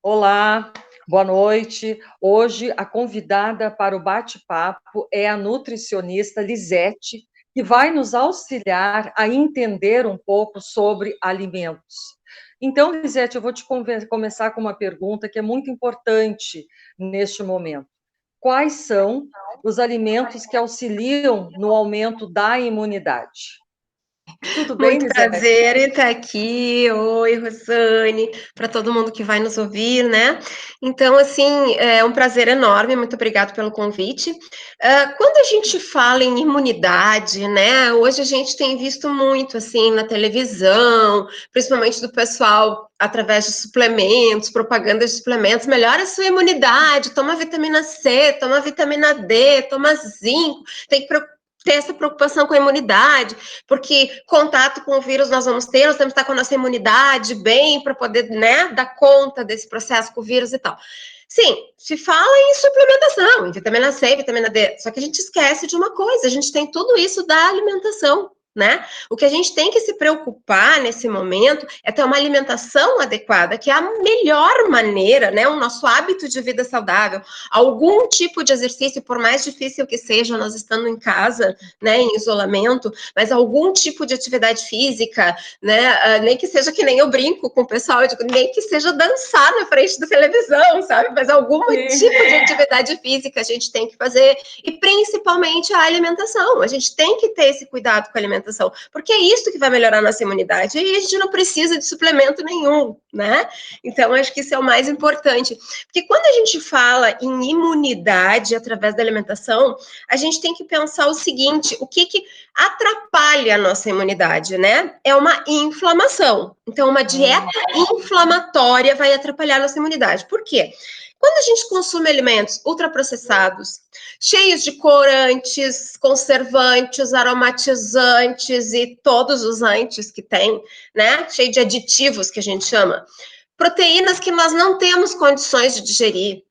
Olá, boa noite. Hoje a convidada para o bate-papo é a nutricionista Lisete, que vai nos auxiliar a entender um pouco sobre alimentos. Então, Lisete, eu vou te começar com uma pergunta que é muito importante neste momento. Quais são os alimentos que auxiliam no aumento da imunidade? Tudo bem, Muito Lisete? prazer em estar aqui. Oi, Rosane, para todo mundo que vai nos ouvir, né? Então, assim, é um prazer enorme. Muito obrigado pelo convite. Quando a gente fala em imunidade, né? Hoje a gente tem visto muito, assim, na televisão, principalmente do pessoal através de suplementos, propaganda de suplementos, melhora a sua imunidade, toma vitamina C, toma vitamina D, toma zinco, tem que ter essa preocupação com a imunidade, porque contato com o vírus nós vamos ter, nós temos que estar com a nossa imunidade bem para poder, né, dar conta desse processo com o vírus e tal. Sim, se fala em suplementação, em vitamina C, vitamina D, só que a gente esquece de uma coisa, a gente tem tudo isso da alimentação, né? O que a gente tem que se preocupar nesse momento é ter uma alimentação adequada, que é a melhor maneira, né? O nosso hábito de vida saudável, algum tipo de exercício, por mais difícil que seja, nós estando em casa, né, em isolamento, mas algum tipo de atividade física, né, nem que seja que nem eu brinco com o pessoal, eu digo, nem que seja dançar na frente da televisão, sabe? Mas algum Sim. tipo de atividade física a gente tem que fazer, e principalmente a alimentação. A gente tem que ter esse cuidado com a alimentação, porque é isso que vai melhorar a nossa imunidade, e a gente não precisa de suplemento nenhum, né? Então, acho que isso é o mais importante. Porque quando a gente fala em imunidade através da alimentação, a gente tem que pensar o seguinte: o que atrapalha a nossa imunidade, né? É uma inflamação. Então, uma dieta inflamatória vai atrapalhar a nossa imunidade. Por quê? Quando a gente consome alimentos ultraprocessados, cheios de corantes, conservantes, aromatizantes e todos os antes que tem, né? Cheio de aditivos que a gente chama. Proteínas que nós não temos condições de digerir.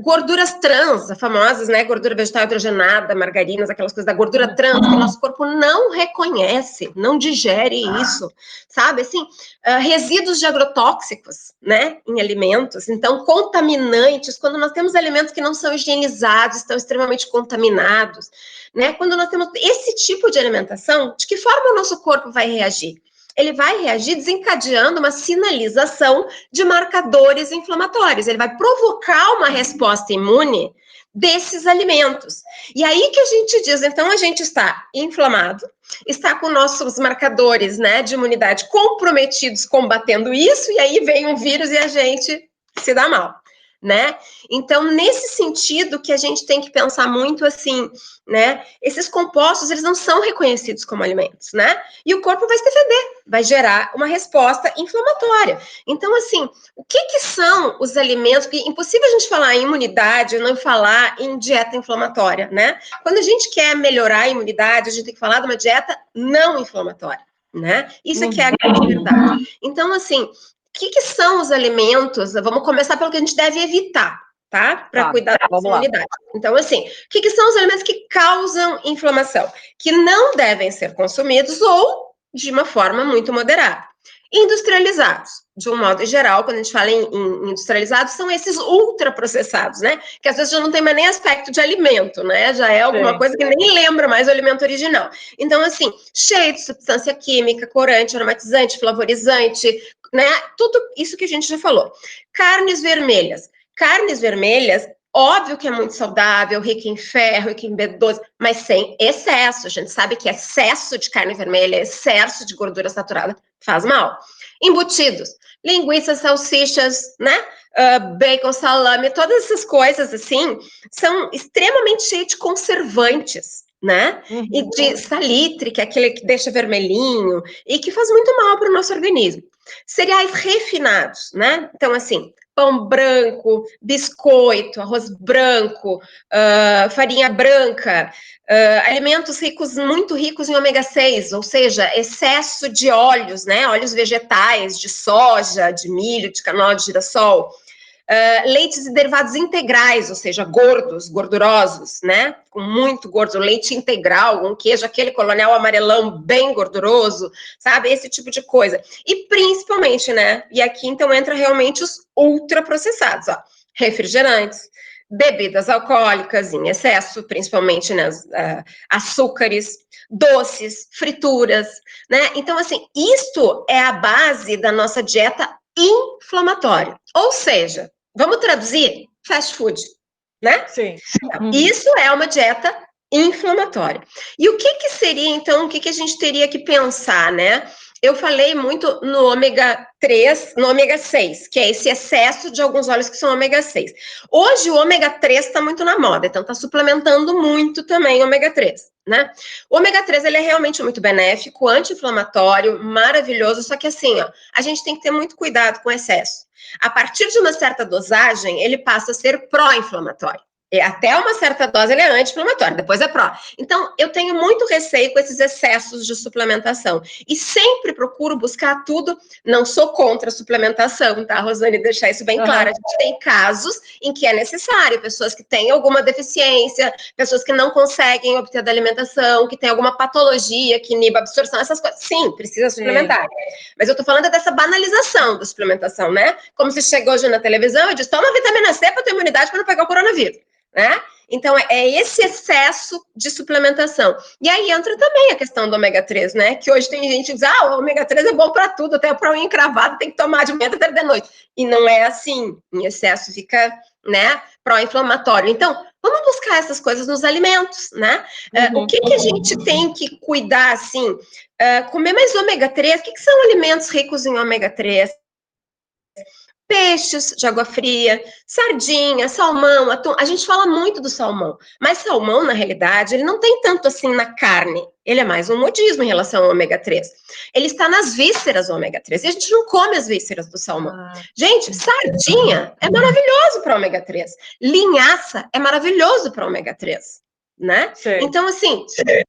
Gorduras trans, famosas, né? Gordura vegetal hidrogenada, margarinas, aquelas coisas da gordura trans, que o nosso corpo não reconhece, não digere isso, sabe? Assim, resíduos de agrotóxicos, né? Em alimentos, então, contaminantes, quando nós temos alimentos que não são higienizados, estão extremamente contaminados, né? Quando nós temos esse tipo de alimentação, de que forma o nosso corpo vai reagir? Ele vai reagir desencadeando uma sinalização de marcadores inflamatórios. Ele vai provocar uma resposta imune desses alimentos. E aí que a gente diz, então a gente está inflamado, está com nossos marcadores, né, de imunidade comprometidos combatendo isso, e aí vem um vírus e a gente se dá mal, né? Então, nesse sentido que a gente tem que pensar muito assim, né? Esses compostos, eles não são reconhecidos como alimentos, né? E o corpo vai se defender, vai gerar uma resposta inflamatória. Então, assim, o que são os alimentos? Porque é impossível a gente falar em imunidade e não falar em dieta inflamatória, né? Quando a gente quer melhorar a imunidade, a gente tem que falar de uma dieta não inflamatória, né? Isso aqui é a grande verdade. Então, assim, que são os alimentos? Vamos começar pelo que a gente deve evitar, tá? Para Tá, cuidar da nossa vamos lá. imunidade. Então, assim, o que são os alimentos que causam inflamação? Que não devem ser consumidos ou de uma forma muito moderada. Industrializados, de um modo geral, quando a gente fala em industrializados, são esses ultraprocessados, né? Que às vezes já não tem mais nem aspecto de alimento, né? Já é alguma Sim. coisa que nem lembra mais o alimento original. Então, assim, cheio de substância química, corante, aromatizante, flavorizante, né? Tudo isso que a gente já falou. Carnes vermelhas. Carnes vermelhas, óbvio que é muito saudável, rica em ferro, rica em B12, mas sem excesso. A gente sabe que excesso de carne vermelha, excesso de gordura saturada faz mal. Embutidos, linguiças, salsichas, né? Bacon, salame, todas essas coisas assim são extremamente cheias de conservantes, né? E de salitre, que é aquele que deixa vermelhinho e que faz muito mal para o nosso organismo. Cereais refinados, né? Então, assim, pão branco, biscoito, arroz branco, farinha branca, alimentos ricos, muito ricos em ômega 6, ou seja, excesso de óleos, né? Óleos vegetais, de soja, de milho, de canola de girassol. Leites e derivados integrais, ou seja, gordos, gordurosos, né? Com muito gordo, leite integral, um queijo, aquele colonial amarelão bem gorduroso, sabe? Esse tipo de coisa. E principalmente, né? E aqui então entra realmente os ultraprocessados, ó. Refrigerantes, bebidas alcoólicas em excesso, principalmente né, açúcares, doces, frituras, né? Então, assim, isto é a base da nossa dieta inflamatória. Ou seja, vamos traduzir? Fast food, né? Sim. Isso é uma dieta inflamatória. E o que seria, então, o que a gente teria que pensar, né? Eu falei muito no ômega 3, no ômega 6, que é esse excesso de alguns óleos que são ômega 6. Hoje o ômega 3 está muito na moda, então está suplementando muito também o ômega 3, né? O ômega 3 ele é realmente muito benéfico, anti-inflamatório, maravilhoso, só que assim, ó, a gente tem que ter muito cuidado com o excesso. A partir de uma certa dosagem, ele passa a ser pró-inflamatório. Até uma certa dose ele é anti-inflamatório, depois é pró. Então, eu tenho muito receio com esses excessos de suplementação. E sempre procuro buscar tudo. Não sou contra a suplementação, tá, Rosane? Deixar isso bem claro. A gente tem casos em que é necessário, pessoas que têm alguma deficiência, pessoas que não conseguem obter da alimentação, que têm alguma patologia que iniba a absorção, essas coisas. Sim, precisa suplementar. Mas eu tô falando dessa banalização da suplementação, né? Como se chegou hoje na televisão e diz, toma vitamina C para ter imunidade para não pegar o coronavírus. Né? Então, é esse excesso de suplementação. E aí entra também a questão do ômega 3, né? Que hoje tem gente que diz, o ômega 3 é bom para tudo, até para unha encravada tem que tomar de manhã até de noite. E não é assim. Em excesso fica, né, pró-inflamatório. Então, vamos buscar essas coisas nos alimentos, né? O que a gente tem que cuidar, assim? Comer mais ômega 3. O que são alimentos ricos em ômega 3? Peixes de água fria, sardinha, salmão, atum. A gente fala muito do salmão, mas salmão, na realidade, ele não tem tanto assim na carne. Ele é mais um modismo em relação ao ômega 3. Ele está nas vísceras do ômega 3. E a gente não come as vísceras do salmão. Gente, sardinha é maravilhoso para ômega 3. Linhaça é maravilhoso para ômega 3. Né? Então, assim,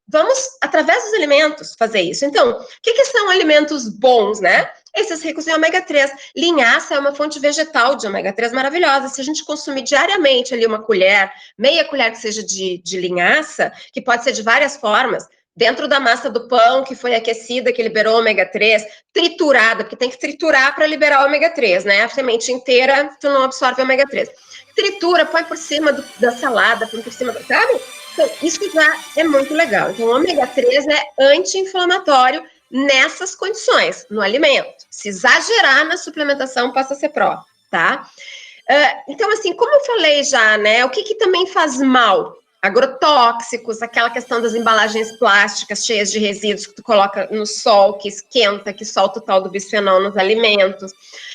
vamos, através dos alimentos, fazer isso. Então, o que são alimentos bons, né? Esses ricos em ômega 3. Linhaça é uma fonte vegetal de ômega 3 maravilhosa. Se a gente consumir diariamente ali uma colher, meia colher que seja de linhaça, que pode ser de várias formas, dentro da massa do pão que foi aquecida, que liberou ômega 3, triturada, porque tem que triturar para liberar ômega 3, né? A semente inteira, tu não absorve ômega 3. Tritura, põe por cima da salada, põe por cima, sabe? Então, isso já é muito legal. Então, o ômega 3 é anti-inflamatório nessas condições, no alimento. Se exagerar na suplementação, passa a ser pró, tá? Então, assim, como eu falei já, né, o que também faz mal? Agrotóxicos, aquela questão das embalagens plásticas cheias de resíduos que tu coloca no sol, que esquenta, que solta o tal do bisfenol nos alimentos,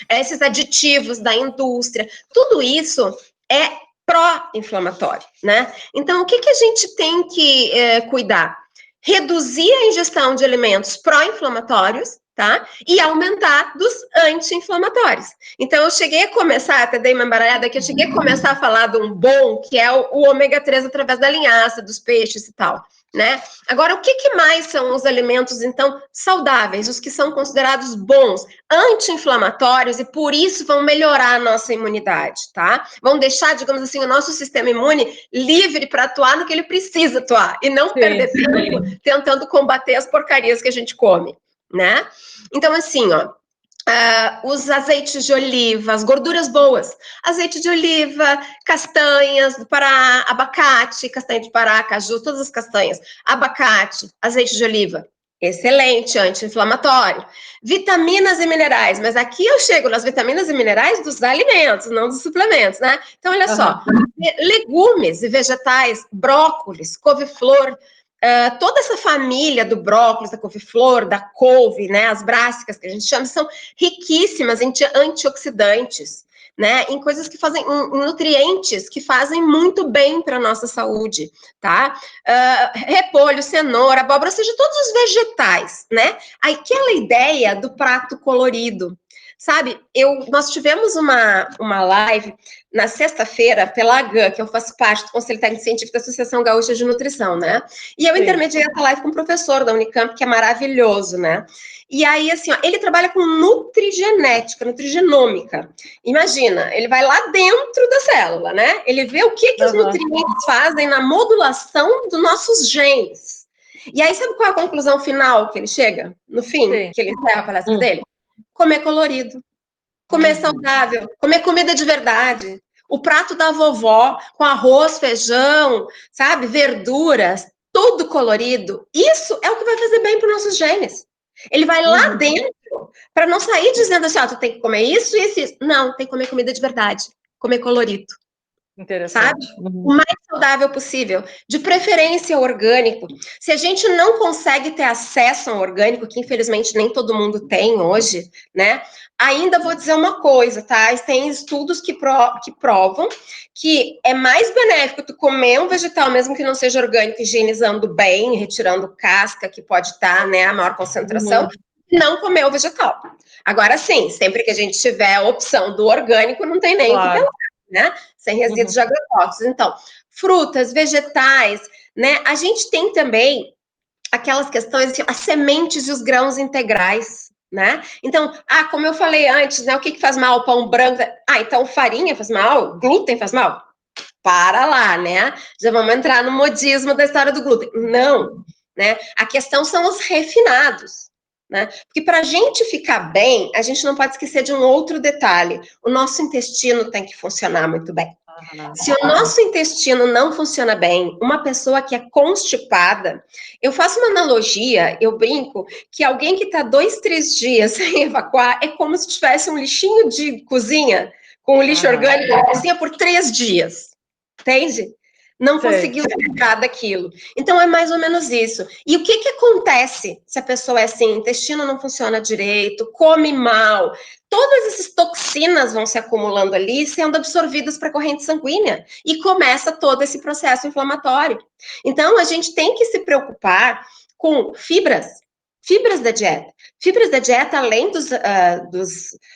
esses aditivos da indústria, tudo isso é pró-inflamatório, né? Então, o que a gente tem que cuidar? Reduzir a ingestão de alimentos pró-inflamatórios, tá? E aumentar dos anti-inflamatórios. Então, eu cheguei a começar, até dei uma embaralhada aqui, eu cheguei a começar a falar de um bom, que é o ômega 3 através da linhaça, dos peixes e tal, né? Agora, o que mais são os alimentos, então, saudáveis, os que são considerados bons, anti-inflamatórios, e por isso vão melhorar a nossa imunidade, tá? Vão deixar, digamos assim, o nosso sistema imune livre para atuar no que ele precisa atuar, e não perder tempo tentando combater as porcarias que a gente come, né? Então, assim, ó, os azeites de oliva, as gorduras boas, azeite de oliva, castanhas do Pará, abacate, castanha de Pará, caju, todas as castanhas, abacate, azeite de oliva, excelente, anti-inflamatório. Vitaminas e minerais, mas aqui eu chego nas vitaminas e minerais dos alimentos, não dos suplementos, né? Então, olha só, legumes e vegetais, brócolis, couve-flor, toda essa família do brócolis, da couve-flor, da couve, né, as brássicas que a gente chama, são riquíssimas em antioxidantes, né, em coisas que fazem, em nutrientes que fazem muito bem para a nossa saúde, tá? Repolho, cenoura, abóbora, ou seja, todos os vegetais, né? Aquela ideia do prato colorido. Sabe, nós tivemos uma live na sexta-feira pela AGAN, que eu faço parte do Conselho Técnico Científico da Associação Gaúcha de Nutrição, né? E eu intermediei essa live com um professor da Unicamp, que é maravilhoso, né? E aí, assim, ó, ele trabalha com nutrigenética, nutrigenômica. Imagina, ele vai lá dentro da célula, né? Ele vê o que os nutrientes fazem na modulação dos nossos genes. E aí, sabe qual é a conclusão final que ele chega? No fim, Sim. que ele encerra a palestra dele? Comer colorido, comer saudável, comer comida de verdade. O prato da vovó, com arroz, feijão, sabe? Verduras, tudo colorido. Isso é o que vai fazer bem para os nossos genes. Ele vai lá dentro para não sair dizendo assim, ó, tu tem que comer isso, isso, isso. Não, tem que comer comida de verdade, comer colorido. Interessante. Sabe? O mais saudável possível, de preferência orgânico. Se a gente não consegue ter acesso ao orgânico, que infelizmente nem todo mundo tem hoje, né? Ainda vou dizer uma coisa, tá? Tem estudos que provam que é mais benéfico tu comer um vegetal, mesmo que não seja orgânico, higienizando bem, retirando casca, que pode estar, né, a maior concentração, não comer o vegetal. Agora sim, sempre que a gente tiver a opção do orgânico, não tem nem o que pensar, né? Sem resíduos de agrotóxicos. Então, frutas, vegetais, né? A gente tem também aquelas questões, assim, as sementes e os grãos integrais, né? Então, como eu falei antes, né? O que faz mal? O pão branco. Então farinha faz mal? Glúten faz mal? Para lá, né? Já vamos entrar no modismo da história do glúten. Não, né? A questão são os refinados, né? Porque para a gente ficar bem, a gente não pode esquecer de um outro detalhe. O nosso intestino tem que funcionar muito bem. Se o nosso intestino não funciona bem, uma pessoa que é constipada, eu faço uma analogia, eu brinco, que alguém que está 2, 3 dias sem evacuar é como se tivesse um lixinho de cozinha, com o lixo orgânico na cozinha por 3 dias. Entende? Não conseguiu se livrar daquilo. Então, é mais ou menos isso. E o que acontece se a pessoa é assim, o intestino não funciona direito, come mal, todas essas toxinas vão se acumulando ali, sendo absorvidas para a corrente sanguínea, e começa todo esse processo inflamatório. Então, a gente tem que se preocupar com fibras da dieta. Fibras da dieta, além dos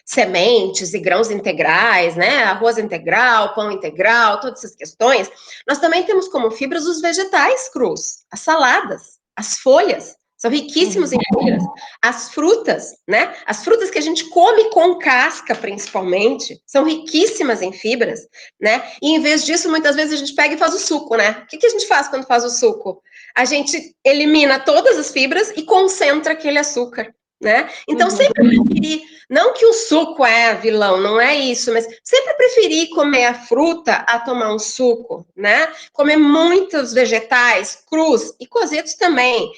sementes e grãos integrais, né? Arroz integral, pão integral, todas essas questões, nós também temos como fibras os vegetais crus, as saladas, as folhas, são riquíssimos em fibras. As frutas, né? As frutas que a gente come com casca, principalmente, são riquíssimas em fibras, né? E em vez disso, muitas vezes a gente pega e faz o suco, né? O que a gente faz quando faz o suco? A gente elimina todas as fibras e concentra aquele açúcar, né? Então, sempre preferir, não que o suco é vilão, não é isso, mas sempre preferir comer a fruta a tomar um suco, né? Comer muitos vegetais crus e cozidos também,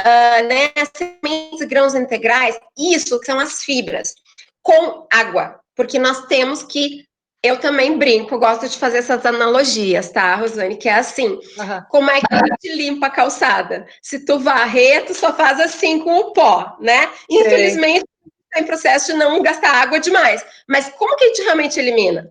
né? Sementes e grãos integrais, isso são as fibras, com água, porque nós temos que. Eu também brinco, gosto de fazer essas analogias, tá, Rosane? Que é assim, como é que a gente limpa a calçada? Se tu varrer, tu só faz assim com o pó, né? Infelizmente, tem processo de não gastar água demais. Mas como que a gente realmente elimina?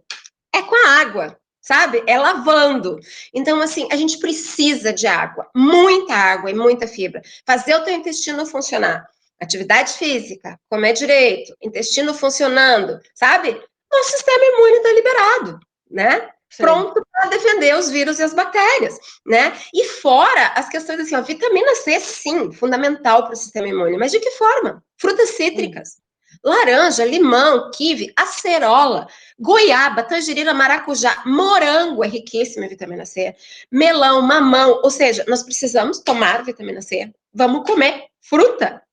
É com a água, sabe? É lavando. Então, assim, a gente precisa de água, muita água e muita fibra. Fazer o teu intestino funcionar. Atividade física, comer direito, intestino funcionando, sabe? Nosso sistema imune está liberado, né? Sim. Pronto para defender os vírus e as bactérias, né? E fora as questões assim, ó, vitamina C, sim, fundamental para o sistema imune, mas de que forma? Frutas cítricas, laranja, limão, kiwi, acerola, goiaba, tangerina, maracujá, morango é riquíssimo em vitamina C, melão, mamão, ou seja, nós precisamos tomar vitamina C, vamos comer fruta,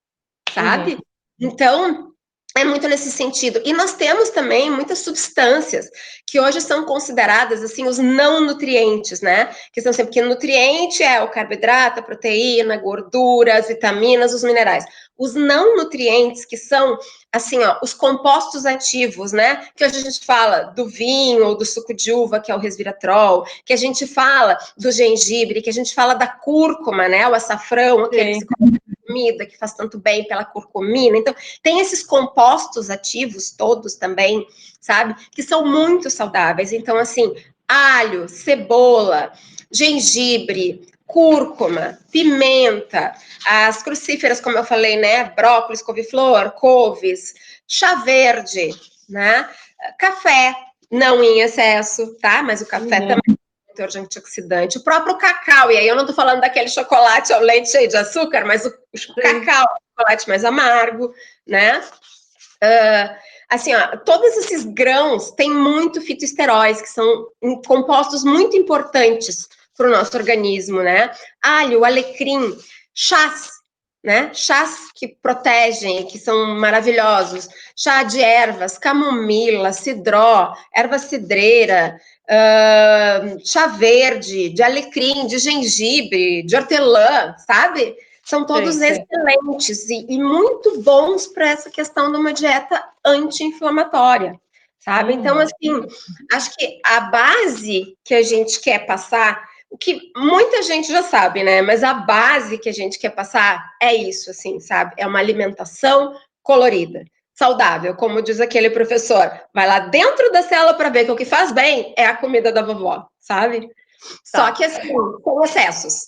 sabe? Então, é muito nesse sentido. E nós temos também muitas substâncias que hoje são consideradas, assim, os não nutrientes, né? Que são sempre que nutriente é o carboidrato, a proteína, a gordura, as vitaminas, os minerais. Os não nutrientes, que são, assim, ó, os compostos ativos, né? Que hoje a gente fala do vinho ou do suco de uva, que é o resveratrol, que a gente fala do gengibre, que a gente fala da cúrcuma, né? O açafrão, aquele que se coloca comida, que faz tanto bem pela curcumina. Então, tem esses compostos ativos todos também, sabe? Que são muito saudáveis. Então, assim, alho, cebola, gengibre, cúrcuma, pimenta, as crucíferas, como eu falei, né? Brócolis, couve-flor, couves, chá verde, né? Café, não em excesso, tá? Mas o café também teor de antioxidante. O próprio cacau, e aí eu não estou falando daquele chocolate ao leite cheio de açúcar, mas o cacau, o chocolate mais amargo, né? Assim, ó, todos esses grãos têm muito fitoesteróis, que são compostos muito importantes para o nosso organismo, né? Alho, alecrim, chás, né? Chás que protegem, que são maravilhosos. Chá de ervas, camomila, cidró, erva cidreira, chá verde, de alecrim, de gengibre, de hortelã, sabe? São todos excelentes e muito bons para essa questão de uma dieta anti-inflamatória, sabe? Então, assim, acho que a base que a gente quer passar, o que muita gente já sabe, né? Mas a base que a gente quer passar é isso, assim, sabe? É uma alimentação colorida, saudável, como diz aquele professor. Vai lá dentro da cela para ver que o que faz bem é a comida da vovó, sabe? Só que, assim, com excessos.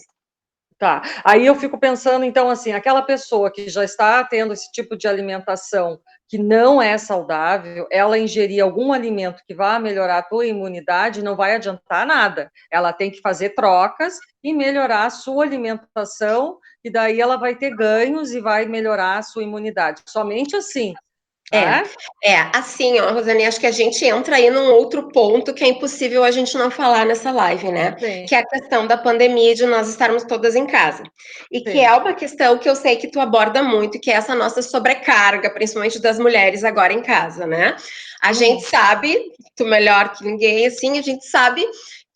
Tá. Aí eu fico pensando, então, assim, aquela pessoa que já está tendo esse tipo de alimentação que não é saudável, ela ingerir algum alimento que vá melhorar a tua imunidade, não vai adiantar nada. Ela tem que fazer trocas e melhorar a sua alimentação, e daí ela vai ter ganhos e vai melhorar a sua imunidade. Somente assim. Assim, ó, Rosane, acho que a gente entra aí num outro ponto que é impossível a gente não falar nessa live, né? Sim. Que é a questão da pandemia e de nós estarmos todas em casa. E que é uma questão que eu sei que tu aborda muito, que é essa nossa sobrecarga, principalmente das mulheres agora em casa, né? A gente sabe, tu melhor que ninguém, assim, a gente sabe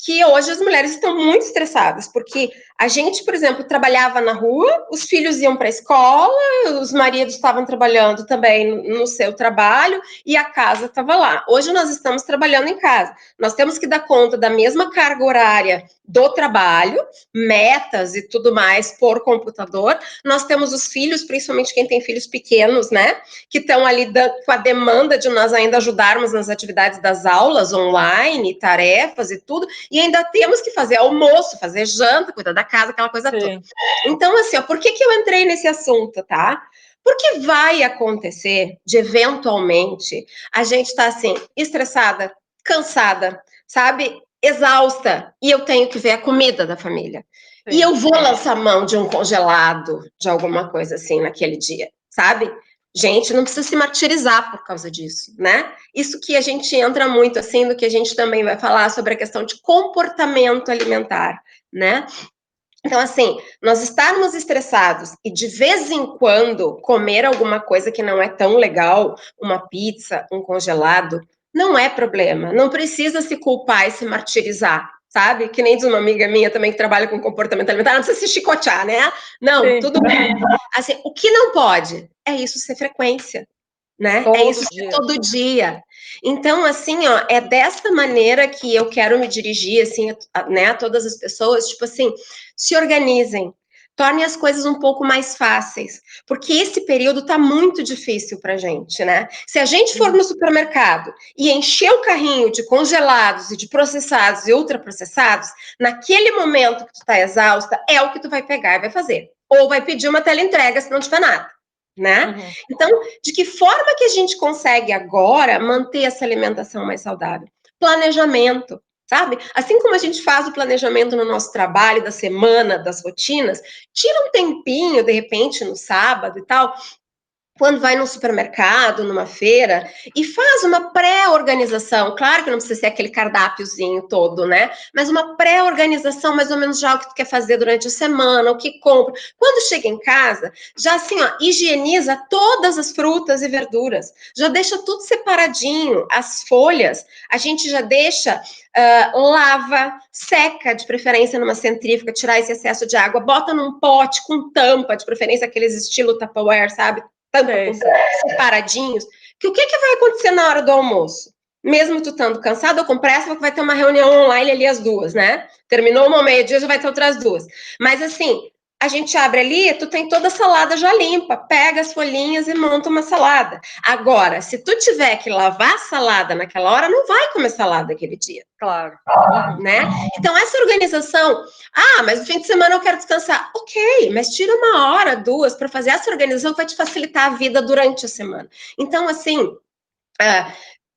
que hoje as mulheres estão muito estressadas, porque a gente, por exemplo, trabalhava na rua, os filhos iam para a escola, os maridos estavam trabalhando também no seu trabalho e a casa estava lá. Hoje nós estamos trabalhando em casa. Nós temos que dar conta da mesma carga horária do trabalho, metas e tudo mais por computador. Nós temos os filhos, principalmente quem tem filhos pequenos, né, que estão ali com a demanda de nós ainda ajudarmos nas atividades das aulas online, tarefas e tudo, e ainda temos que fazer almoço, fazer janta, cuidar da casa, aquela coisa toda. Então, assim, ó, por que eu entrei nesse assunto, tá? Porque vai acontecer de, eventualmente, a gente estar, assim, estressada, cansada, sabe? Exausta, e eu tenho que ver a comida da família. E eu vou lançar mão de um congelado, de alguma coisa assim, naquele dia, sabe? Gente, não precisa se martirizar por causa disso, né? Isso que a gente entra muito, assim, do que a gente também vai falar sobre a questão de comportamento alimentar, né? Então, assim, nós estarmos estressados e de vez em quando comer alguma coisa que não é tão legal, uma pizza, um congelado, não é problema. Não precisa se culpar e se martirizar, sabe? Que nem diz uma amiga minha também que trabalha com comportamento alimentar, não precisa se chicotear, né? Não, tudo bem. Assim, o que não pode é isso ser frequência, né? É isso ser todo dia. Então, assim, ó, é dessa maneira que eu quero me dirigir, assim, né, a todas as pessoas, tipo assim, se organizem, tornem as coisas um pouco mais fáceis, porque esse período tá muito difícil pra gente, né? Se a gente for no supermercado e encher o carrinho de congelados e de processados e ultraprocessados, naquele momento que tu tá exausta, é o que tu vai pegar e vai fazer. Ou vai pedir uma teleentrega se não tiver nada, né? Então, de que forma que a gente consegue agora manter essa alimentação mais saudável? Planejamento, sabe? Assim como a gente faz o planejamento no nosso trabalho, da semana, das rotinas, tira um tempinho, de repente, no sábado e tal, quando vai no supermercado, numa feira, e faz uma pré-organização. Claro que não precisa ser aquele cardápiozinho todo, né? Mas uma pré-organização, mais ou menos já o que tu quer fazer durante a semana, o que compra. Quando chega em casa, já assim, ó, higieniza todas as frutas e verduras. Já deixa tudo separadinho. As folhas, a gente já deixa, lava, seca, de preferência numa centrífuga, tirar esse excesso de água, bota num pote com tampa, de preferência aqueles estilo Tupperware, sabe? Tampa com separadinhos, que o que vai acontecer na hora do almoço? Mesmo tu estando cansado ou com pressa, vai ter uma reunião online ali às 2, né? Terminou uma meio-dia, já vai ter outras 2. Mas assim, a gente abre ali, tu tem toda a salada já limpa, pega as folhinhas e monta uma salada. Agora, se tu tiver que lavar a salada naquela hora, não vai comer salada aquele dia. Claro. Né? Então, essa organização, mas no fim de semana eu quero descansar. Ok, mas tira 1 hora, 2, para fazer essa organização que vai te facilitar a vida durante a semana. Então, assim,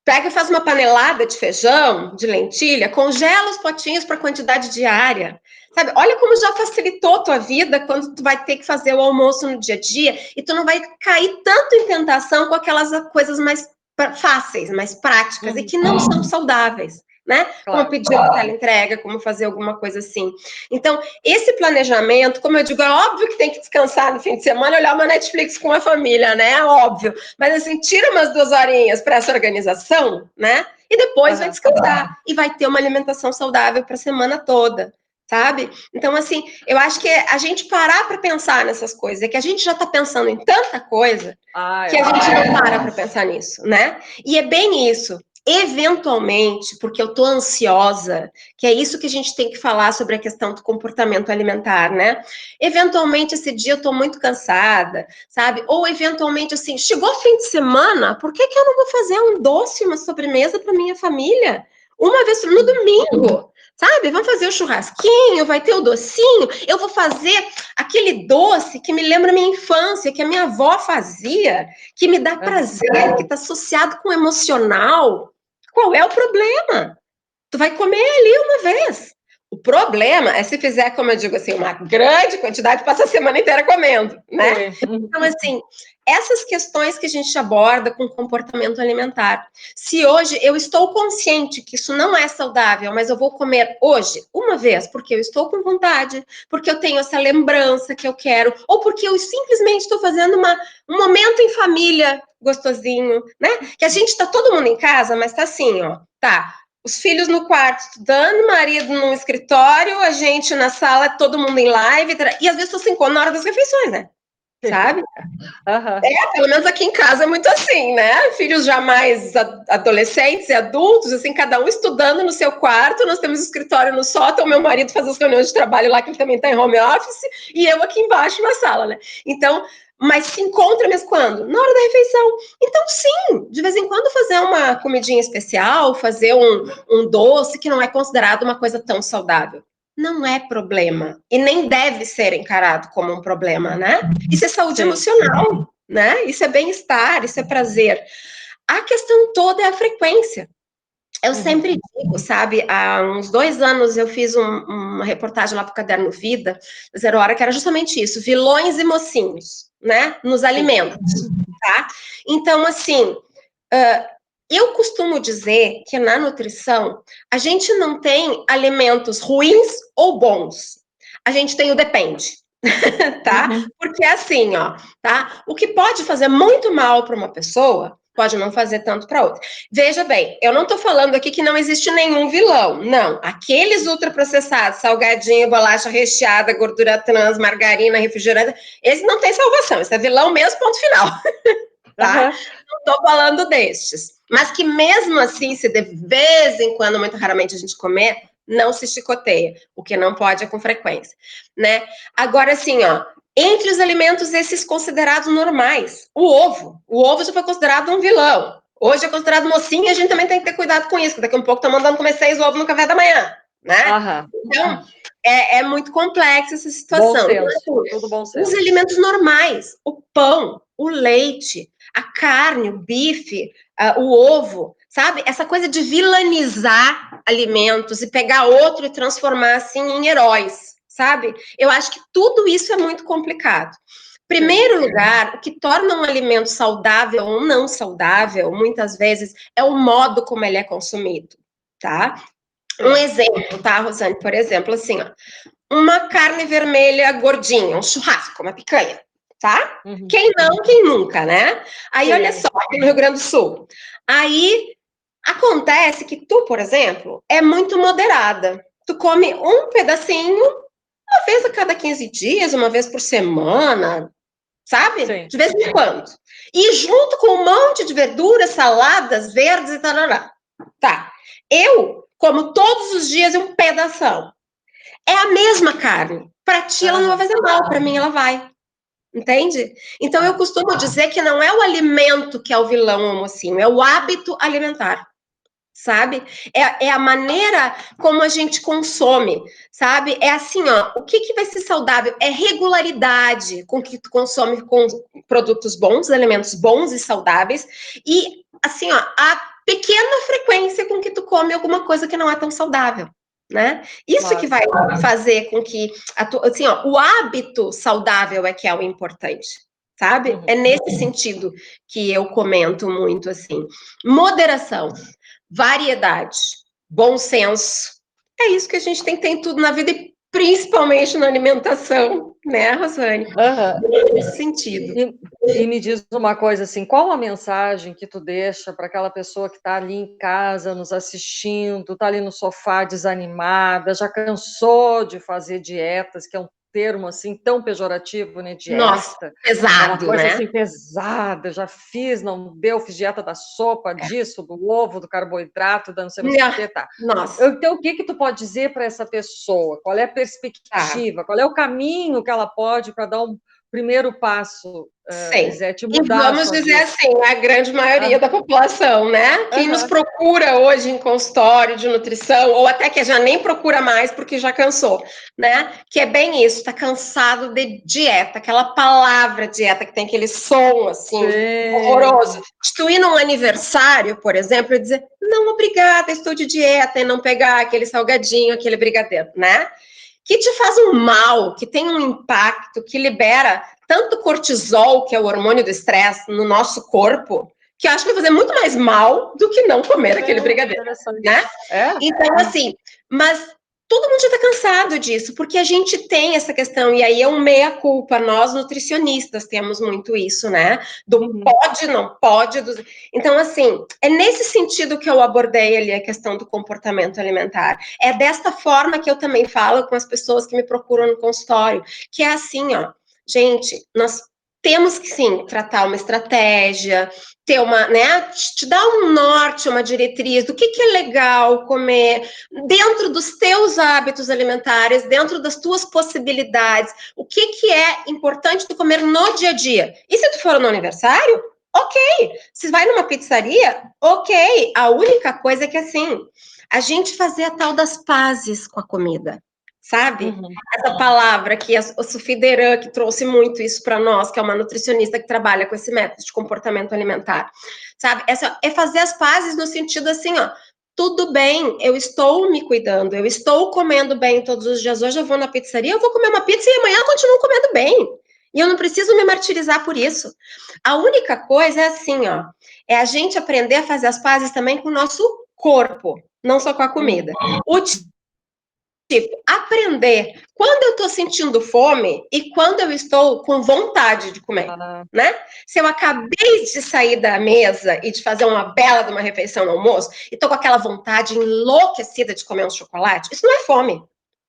Pega e faz uma panelada de feijão, de lentilha, congela os potinhos para a quantidade diária. Sabe? Olha como já facilitou a tua vida quando tu vai ter que fazer o almoço no dia a dia e tu não vai cair tanto em tentação com aquelas coisas mais fáceis, mais práticas e que não são saudáveis, né? Claro. Como pedir uma teleentrega, como fazer alguma coisa assim. Então, esse planejamento, como eu digo, é óbvio que tem que descansar no fim de semana, olhar uma Netflix com a família, né? É óbvio. Mas assim, tira umas 2 horinhas para essa organização, né? E depois vai descansar e vai ter uma alimentação saudável para a semana toda. Sabe? Então, assim, eu acho que a gente parar para pensar nessas coisas, é que a gente já está pensando em tanta coisa que a gente não para pensar nisso, né? E é bem isso. Eventualmente, porque eu tô ansiosa, que é isso que a gente tem que falar sobre a questão do comportamento alimentar, né? Eventualmente, esse dia eu tô muito cansada, sabe? Ou eventualmente, assim, chegou fim de semana, por que eu não vou fazer um doce, uma sobremesa para minha família? Uma vez no domingo, sabe? Vamos fazer o churrasquinho, vai ter o docinho. Eu vou fazer aquele doce que me lembra a minha infância, que a minha avó fazia, que me dá prazer, que está associado com o emocional. Qual é o problema? Tu vai comer ali uma vez. O problema é se fizer, como eu digo assim, uma grande quantidade, passa a semana inteira comendo, né? Então, assim, essas questões que a gente aborda com comportamento alimentar. Se hoje eu estou consciente que isso não é saudável, mas eu vou comer hoje, uma vez, porque eu estou com vontade, porque eu tenho essa lembrança que eu quero, ou porque eu simplesmente estou fazendo um momento em família gostosinho, né? Que a gente tá todo mundo em casa, mas tá assim, ó, tá. Os filhos no quarto estudando, o marido no escritório, a gente na sala, todo mundo em live, e às vezes tô 5 na hora das refeições, né? Sabe? Pelo menos aqui em casa é muito assim, né? Filhos já mais adolescentes e adultos, assim, cada um estudando no seu quarto, nós temos escritório no sótão, meu marido faz as reuniões de trabalho lá, que ele também tá em home office, e eu aqui embaixo na sala, né? Então, mas se encontra mesmo quando? Na hora da refeição. Então, sim, de vez em quando fazer uma comidinha especial, fazer um doce que não é considerado uma coisa tão saudável. Não é problema. E nem deve ser encarado como um problema, né? Isso é saúde emocional, né? Isso é bem-estar, isso é prazer. A questão toda é a frequência. Eu sempre digo, sabe, há uns 2 anos eu fiz uma reportagem lá para o Caderno Vida, 0 Hora, que era justamente isso, vilões e mocinhos, né, nos alimentos, tá? Então, assim, eu costumo dizer que na nutrição, a gente não tem alimentos ruins ou bons, a gente tem o depende. Tá? Porque assim, ó, tá? O que pode fazer muito mal para uma pessoa, pode não fazer tanto para outra. Veja bem, eu não tô falando aqui que não existe nenhum vilão, não. Aqueles ultraprocessados, salgadinho, bolacha recheada, gordura trans, margarina, refrigerante, esse não tem salvação, esse é vilão mesmo, ponto final. Tá? Não tô falando destes. Mas que mesmo assim, se de vez em quando, muito raramente a gente comer, não se chicoteia, o que não pode é com frequência, né? Agora, assim, ó, entre os alimentos esses considerados normais, o ovo já foi considerado um vilão, hoje é considerado mocinho e a gente também tem que ter cuidado com isso, porque daqui a um pouco tá mandando comer 6 ovos no café da manhã, né? Então, é muito complexa essa situação. Bom senso, tudo bom senso. Os alimentos normais, o pão, o leite, a carne, o bife, o ovo, sabe? Essa coisa de vilanizar alimentos e pegar outro e transformar assim em heróis, sabe? Eu acho que tudo isso é muito complicado. Primeiro lugar, o que torna um alimento saudável ou não saudável, muitas vezes, é o modo como ele é consumido, tá? Um exemplo, tá, Rosane? Por exemplo, assim, ó, uma carne vermelha gordinha, um churrasco, uma picanha, tá? Quem não, quem nunca, né? Aí, olha só, aqui no Rio Grande do Sul. Aí, acontece que tu, por exemplo, é muito moderada. Tu come um pedacinho, uma vez a cada 15 dias, uma vez por semana, sabe? Sim. De vez em quando. E junto com um monte de verduras, saladas, verdes e tal. Tá. Eu como todos os dias um pedação. É a mesma carne. Para ti ela não vai fazer mal, para mim ela vai. Entende? Então eu costumo dizer que não é o alimento que é o vilão ou o mocinho, é o hábito alimentar. Sabe? É a maneira como a gente consome, sabe? É assim, ó, o que vai ser saudável? É regularidade com que tu consome com produtos bons, alimentos bons e saudáveis, e assim, ó, a pequena frequência com que tu come alguma coisa que não é tão saudável, né? Isso Claro. que vai fazer com que, assim, ó, o hábito saudável é que é o importante, sabe? Uhum. É nesse sentido que eu comento muito, assim. Moderação, variedade, bom senso. É isso que a gente tem que ter em tudo na vida e principalmente na alimentação, né, Rosane? Aham. Nesse sentido. E me diz uma coisa assim, qual a mensagem que tu deixa para aquela pessoa que está ali em casa, nos assistindo, está ali no sofá desanimada, já cansou de fazer dietas, que é um termo assim tão pejorativo, né? Nossa, Dieta. É uma pesado, coisa né? assim pesada, já fiz, não deu, fiz dieta da sopa, disso, do ovo, do carboidrato, da não sei mais o que, tá. Nossa, Então, o que que tu pode dizer para essa pessoa? Qual é a tá. perspectiva? Qual é o caminho que ela pode para dar um primeiro passo, Sim. Lisete, E mudar a vamos sua dizer vida? assim, a grande maioria Ah, da população, né? Quem nos aham, procura hoje em consultório de nutrição, ou até que já nem procura mais porque já cansou, né? Que é bem isso, tá cansado de dieta, aquela palavra dieta que tem aquele som assim, horroroso. sim. De tu ir num aniversário, por exemplo, e dizer, não, obrigada, estou de dieta, e não pegar aquele salgadinho, aquele brigadeiro, né? Que te faz um mal, que tem um impacto, que libera tanto cortisol, que é o hormônio do estresse, no nosso corpo, que eu acho que vai fazer muito mais mal do que não comer aquele brigadeiro, Interessante. né? É? Então, assim, mas todo mundo já está cansado disso, porque a gente tem essa questão, e aí é um meia-culpa, nós nutricionistas temos muito isso, né? Do Uhum. pode, não pode. Então, assim, é nesse sentido que eu abordei ali a questão do comportamento alimentar. É desta forma que eu também falo com as pessoas que me procuram no consultório, que é assim, ó, gente, nós temos que sim tratar uma estratégia, ter uma, né, te dar um norte, uma diretriz do que é legal comer, dentro dos teus hábitos alimentares, dentro das tuas possibilidades, o que é importante tu comer no dia a dia. E se tu for no aniversário, ok. Se vai numa pizzaria, ok. A única coisa é que, assim, a gente fazer a tal das pazes com a comida, sabe? Uhum. Essa palavra que a Sophie Deran, que trouxe muito isso para nós, que é uma nutricionista que trabalha com esse método de comportamento alimentar, sabe? Essa é fazer as pazes no sentido assim, ó, tudo bem, eu estou me cuidando, eu estou comendo bem todos os dias. Hoje eu vou na pizzaria, eu vou comer uma pizza e amanhã eu continuo comendo bem. E eu não preciso me martirizar por isso. A única coisa é assim, ó, é a gente aprender a fazer as pazes também com o nosso corpo, não só com a comida. O tipo, aprender quando eu estou sentindo fome e quando eu estou com vontade de comer, Ah, né? Se eu acabei de sair da mesa e de fazer uma bela de uma refeição no almoço e estou com aquela vontade enlouquecida de comer um chocolate, isso não é fome.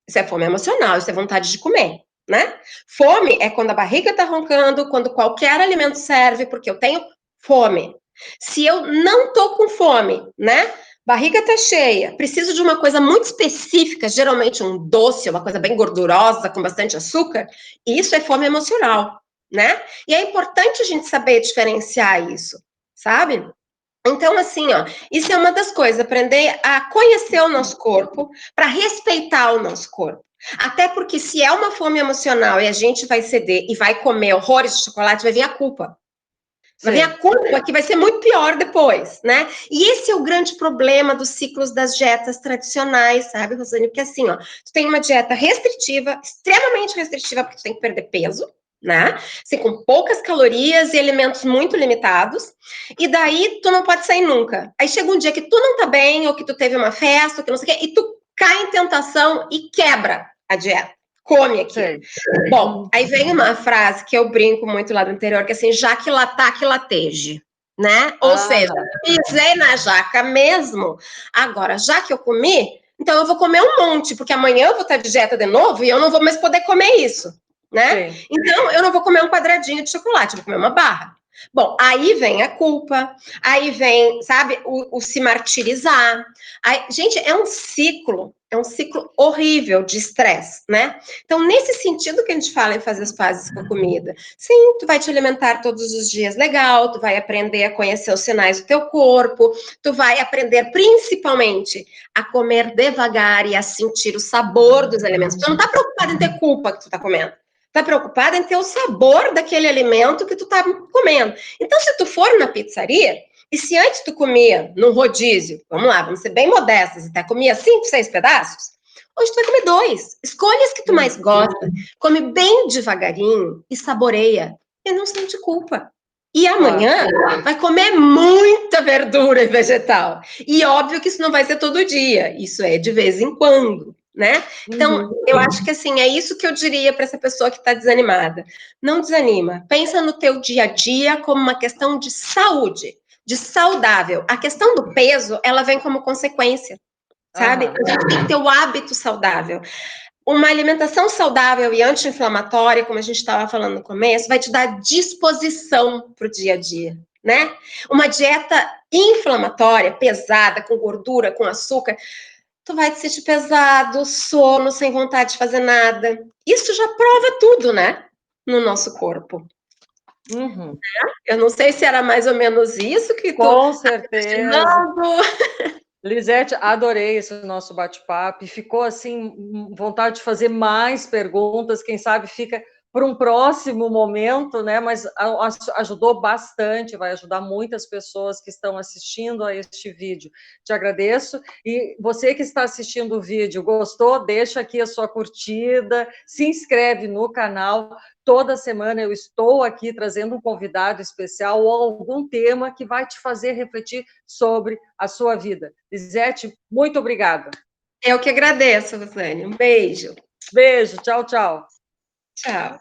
Isso é fome emocional, isso é vontade de comer, né? Fome é quando a barriga está roncando, quando qualquer alimento serve, porque eu tenho fome. Se eu não tô com fome, né? Barriga tá cheia, preciso de uma coisa muito específica, geralmente um doce, uma coisa bem gordurosa, com bastante açúcar, isso é fome emocional, né? E é importante a gente saber diferenciar isso, sabe? Então, assim, ó, isso é uma das coisas, aprender a conhecer o nosso corpo, para respeitar o nosso corpo. Até porque se é uma fome emocional e a gente vai ceder e vai comer horrores de chocolate, vai vir a culpa. Vai vir sim. a culpa que vai ser muito pior depois, né? E esse é o grande problema dos ciclos das dietas tradicionais, sabe, Rosane? Porque assim, ó, tu tem uma dieta restritiva, extremamente restritiva, porque tu tem que perder peso, né? Assim, com poucas calorias e alimentos muito limitados. E daí tu não pode sair nunca. Aí chega um dia que tu não tá bem, ou que tu teve uma festa, ou que não sei o quê, e tu cai em tentação e quebra a dieta. Come aquilo. Sei. Bom, aí vem uma frase que eu brinco muito lá do interior, que é assim, já que latá, que lateje, né? Ou seja, Ah, pisei na jaca mesmo, agora, já que eu comi, então eu vou comer um monte, porque amanhã eu vou estar de dieta de novo e eu não vou mais poder comer isso, né? sim. Então, eu não vou comer um quadradinho de chocolate, eu vou comer uma barra. Bom, aí vem a culpa, aí vem, sabe, o se martirizar. Aí, gente, é um ciclo horrível de estresse, né? Então, nesse sentido que a gente fala em fazer as pazes com a comida. Sim, tu vai te alimentar todos os dias legal, tu vai aprender a conhecer os sinais do teu corpo, tu vai aprender principalmente a comer devagar e a sentir o sabor dos alimentos. Tu não tá preocupado em ter culpa que tu tá comendo. Tá preocupada em ter o sabor daquele alimento que tu tá comendo. Então, se tu for na pizzaria, E se antes tu comia num rodízio, vamos lá, vamos ser bem modestas, até comia 5, 6 pedaços, hoje tu vai comer 2. Escolhe as que tu mais gosta, come bem devagarinho e saboreia, e não sente culpa. E amanhã vai comer muita verdura e vegetal. E óbvio que isso não vai ser todo dia, isso é de vez em quando, né? Então, eu acho que assim, é isso que eu diria para essa pessoa que está desanimada. Não desanima, pensa no teu dia a dia como uma questão de saúde, de saudável. A questão do peso, ela vem como consequência, sabe? A gente tem que ter o hábito saudável. Uma alimentação saudável e anti-inflamatória, como a gente estava falando no começo, vai te dar disposição para o dia a dia, né? Uma dieta inflamatória, pesada, com gordura, com açúcar, tu vai te sentir pesado, sono, sem vontade de fazer nada. Isso já prova tudo, né? No nosso corpo. Uhum. Eu não sei se era mais ou menos isso que tu Com certeza. imaginando. Lisete, adorei esse nosso bate-papo e ficou assim, vontade de fazer mais perguntas, quem sabe fica para um próximo momento, né? Mas ajudou bastante, vai ajudar muitas pessoas que estão assistindo a este vídeo. Te agradeço. E você que está assistindo o vídeo, gostou? Deixa aqui a sua curtida, se inscreve no canal. Toda semana eu estou aqui trazendo um convidado especial ou algum tema que vai te fazer refletir sobre a sua vida. Lisete, muito obrigada. Eu que agradeço, Rosane. Um beijo. Beijo, tchau, tchau. Tchau.